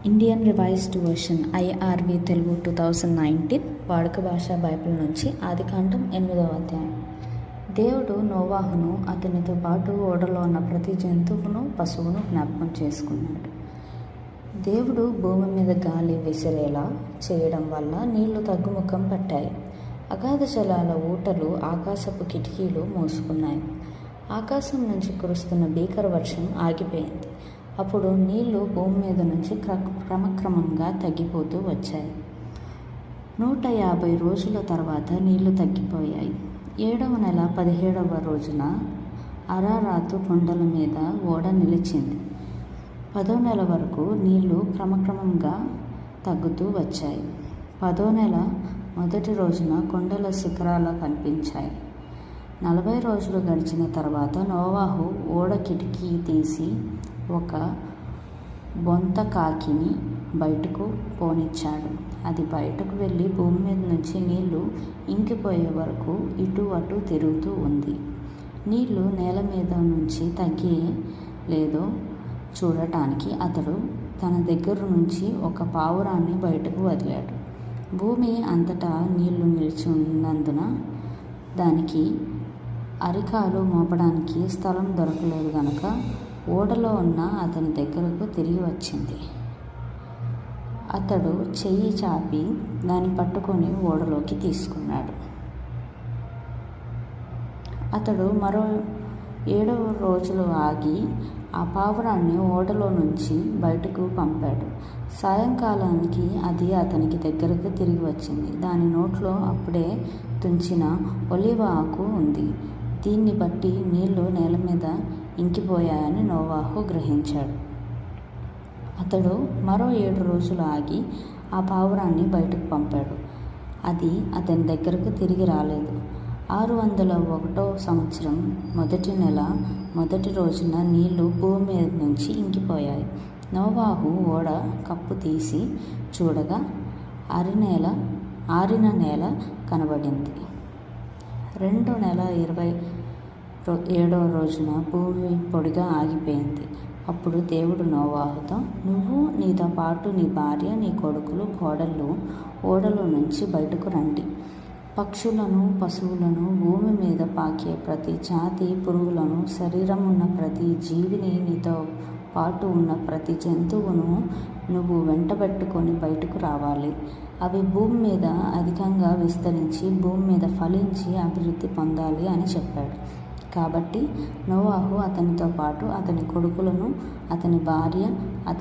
Indian revised version IRV Telugu 2019 వాడుక భాష Bible నుంచి ఆదికాండం 8వ అధ్యాయం. దేవుడు నోవాహును అతనితో పాటు ఓడలో ఉన్న ప్రతి జంతువును పశువును జ్ఞాపకం చేసుకున్నాడు. దేవుడు భూమి మీద గాలి విసిరేలా చేయడం వల్ల నీళ్లు తగ్గుముఖం పట్టాయి. అగాధ జలాల ఊటలు ఆకాశపు కిటికీలు మూసుకున్నాయి. ఆకాశం నుంచి కురుస్తున్న భీకర వర్షం ఆగిపోయింది. అప్పుడు నీళ్లు భూమి మీద నుంచి క్రమక్రమంగా తగ్గిపోతూ వచ్చాయి. 150 రోజుల తర్వాత నీళ్లు తగ్గిపోయాయి. 7వ నెల 17వ రోజున అరారాతు కొండల మీద ఓడ నిలిచింది. 10వ నెల వరకు నీళ్లు క్రమక్రమంగా తగ్గుతూ వచ్చాయి. 10వ నెల మొదటి రోజున కొండల శిఖరాలు కనిపించాయి. 40 రోజులు గడిచిన తర్వాత నోవాహు ఓడ కిటికీ తీసి ఒక బొంత కాకిని బయటకు పోనిచ్చాడు. అది బయటకు వెళ్ళి భూమి మీద నుంచి నీళ్లు ఇంకిపోయే వరకు ఇటు అటు తిరుగుతూ ఉంది. నీళ్లు నేల మీద నుంచి తగ్గి లేదో చూడటానికి అతడు తన దగ్గర నుంచి ఒక పావురాన్ని బయటకు వదిలాడు. భూమి అంతటా నీళ్లు నిలిచి ఉన్నందున దానికి అరికాలు మోపడానికి స్థలం దొరకలేదు గనుక ఓడలో ఉన్న అతని దగ్గరకు తిరిగి వచ్చింది. అతడు చెయ్యి చాపి దాన్ని పట్టుకొని ఓడలోకి తీసుకున్నాడు. అతడు మరో 7వ రోజులు ఆగి ఆ పావురాన్ని ఓడలో నుంచి బయటకు పంపాడు. సాయంకాలానికి అది అతనికి దగ్గరకు తిరిగి వచ్చింది. దాని నోట్లో అప్పుడే తుంచిన ఒలీవ ఆకు ఉంది. దీన్ని బట్టి నీళ్లు నేల మీద ఇంకిపోయాయని నోవాహు గ్రహించాడు. అతడు మరో 7 రోజులు ఆగి ఆ పావురాన్ని బయటకు పంపాడు. అది అతని దగ్గరకు తిరిగి రాలేదు. 601వ సంవత్సరం మొదటి నెల మొదటి రోజున నీళ్లు భూమి మీద నుంచి ఇంకిపోయాయి. నోవాహు ఓడ కప్పు తీసి చూడగా ఆరిన నేల కనబడింది. 2వ నెల 27వ రోజున భూమి పొడిగా ఆగిపోయింది. అప్పుడు దేవుడు నోవాహుతో, నువ్వు నీతో పాటు నీ భార్య, నీ కొడుకులు, కోడళ్ళు ఓడలో నుంచి బయటకు రండి. పక్షులను, పశువులను, భూమి మీద పాకే ప్రతి జాతి పురుగులను, శరీరం ఉన్న ప్రతి జీవిని, నీతో పాటు ఉన్న ప్రతి జంతువును నువ్వు వెంటబెట్టుకొని బయటకు రావాలి. అవి భూమి మీద అధికంగా విస్తరించి భూమి మీద ఫలించి అభివృద్ధి పొందాలి అని చెప్పాడు. కాబట్టి నోవాహు అతనితో పాటు అతని కొడుకులను, అతని భార్య, అతని